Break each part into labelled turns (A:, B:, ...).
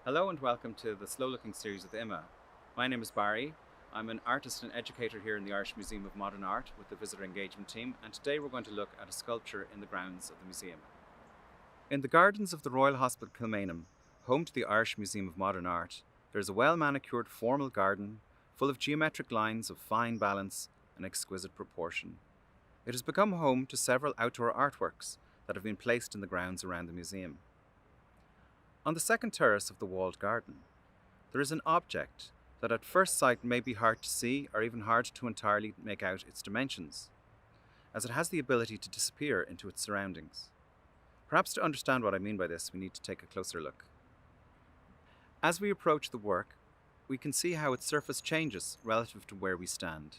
A: Hello and welcome to the Slow Looking series with IMMA. My name is Barry. I'm an artist and educator here in the Irish Museum of Modern Art with the visitor engagement team, and today we're going to look at a sculpture in the grounds of the museum. In the gardens of the Royal Hospital Kilmainham, home to the Irish Museum of Modern Art, there is a well-manicured formal garden full of geometric lines of fine balance and exquisite proportion. It has become home to several outdoor artworks that have been placed in the grounds around the museum. On the second terrace of the walled garden, there is an object that at first sight may be hard to see or even hard to entirely make out its dimensions, as it has the ability to disappear into its surroundings. Perhaps to understand what I mean by this, we need to take a closer look. As we approach the work, we can see how its surface changes relative to where we stand.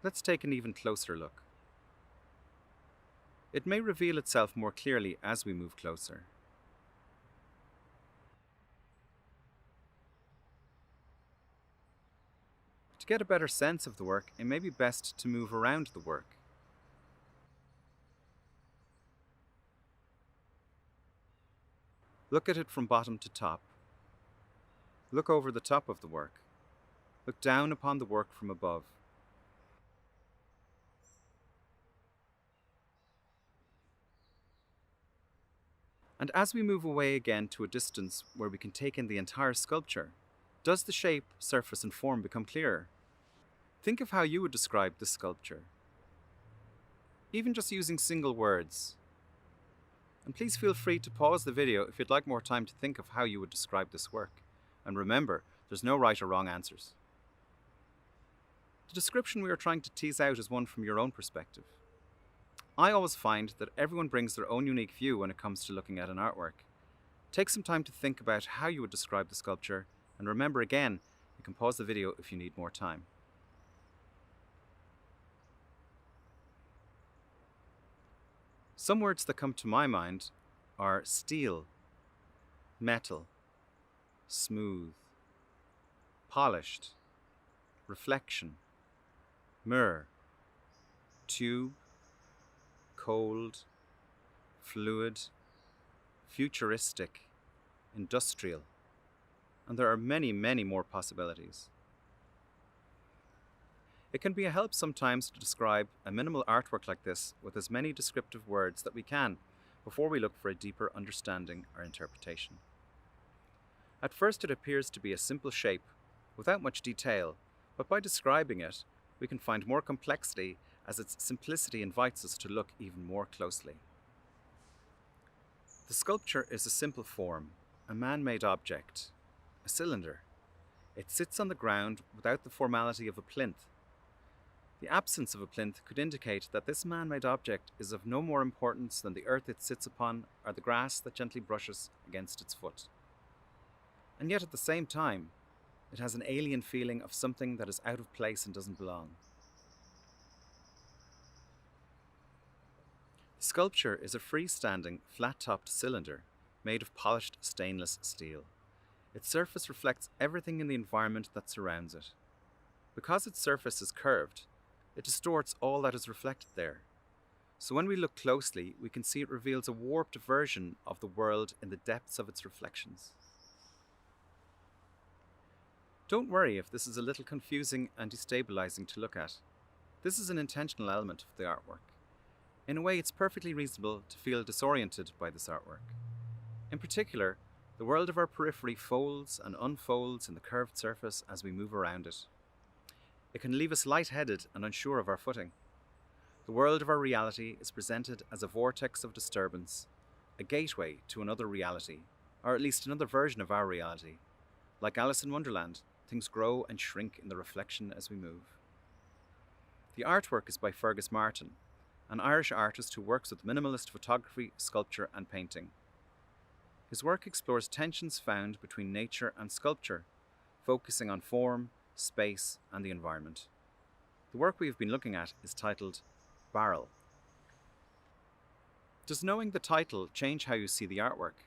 A: Let's take an even closer look. It may reveal itself more clearly as we move closer. To get a better sense of the work, it may be best to move around the work. Look at it from bottom to top. Look over the top of the work. Look down upon the work from above. And as we move away again to a distance where we can take in the entire sculpture, does the shape, surface and form become clearer? Think of how you would describe this sculpture. Even just using single words. And please feel free to pause the video if you'd like more time to think of how you would describe this work. And remember, there's no right or wrong answers. The description we are trying to tease out is one from your own perspective. I always find that everyone brings their own unique view when it comes to looking at an artwork. Take some time to think about how you would describe the sculpture, and remember again, you can pause the video if you need more time. Some words that come to my mind are steel, metal, smooth, polished, reflection, mirror, tube, cold, fluid, futuristic, industrial, and there are many, many more possibilities. It can be a help sometimes to describe a minimal artwork like this with as many descriptive words that we can before we look for a deeper understanding or interpretation. At first it appears to be a simple shape without much detail, but by describing it, we can find more complexity as its simplicity invites us to look even more closely. The sculpture is a simple form, a man-made object, a cylinder. It sits on the ground without the formality of a plinth. The absence of a plinth could indicate that this man-made object is of no more importance than the earth it sits upon or the grass that gently brushes against its foot. And yet at the same time, it has an alien feeling of something that is out of place and doesn't belong. The sculpture is a freestanding, flat-topped cylinder made of polished stainless steel. Its surface reflects everything in the environment that surrounds it. Because its surface is curved, it distorts all that is reflected there. So when we look closely, we can see it reveals a warped version of the world in the depths of its reflections. Don't worry if this is a little confusing and destabilizing to look at. This is an intentional element of the artwork. In a way, it's perfectly reasonable to feel disoriented by this artwork. In particular, the world of our periphery folds and unfolds in the curved surface as we move around it. It can leave us lightheaded and unsure of our footing. The world of our reality is presented as a vortex of disturbance, a gateway to another reality, or at least another version of our reality. Like Alice in Wonderland, things grow and shrink in the reflection as we move. The artwork is by Fergus Martin, an Irish artist who works with minimalist photography, sculpture and painting. His work explores tensions found between nature and sculpture, focusing on form, space and the environment. The work we have been looking at is titled Barrel. Does knowing the title change how you see the artwork?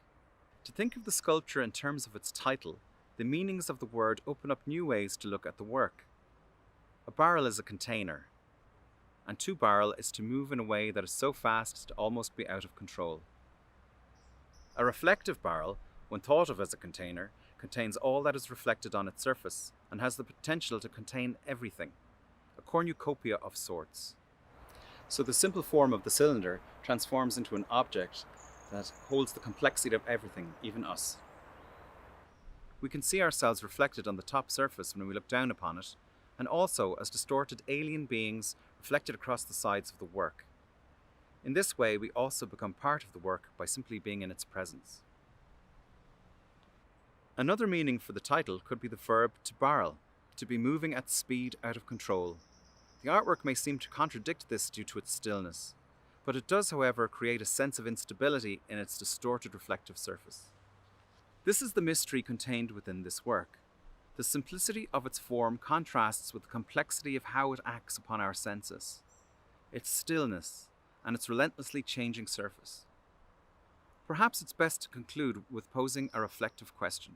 A: To think of the sculpture in terms of its title, the meanings of the word open up new ways to look at the work. A barrel is a container. and to barrel is to move in a way that is so fast as to almost be out of control. A reflective barrel, when thought of as a container, contains all that is reflected on its surface and has the potential to contain everything, a cornucopia of sorts. So the simple form of the cylinder transforms into an object that holds the complexity of everything, even us. We can see ourselves reflected on the top surface when we look down upon it, and also as distorted alien beings reflected across the sides of the work. In this way, we also become part of the work by simply being in its presence. Another meaning for the title could be the verb to barrel, to be moving at speed out of control. The artwork may seem to contradict this due to its stillness, but it does, however, create a sense of instability in its distorted reflective surface. This is the mystery contained within this work. The simplicity of its form contrasts with the complexity of how it acts upon our senses, its stillness, and its relentlessly changing surface. Perhaps it's best to conclude with posing a reflective question.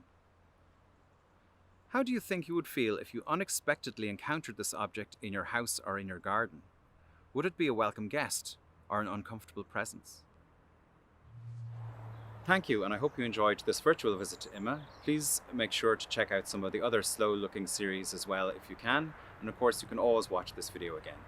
A: How do you think you would feel if you unexpectedly encountered this object in your house or in your garden? Would it be a welcome guest or an uncomfortable presence? Thank you, and I hope you enjoyed this virtual visit to IMMA. Please make sure to check out some of the other slow-looking series as well if you can, and of course you can always watch this video again.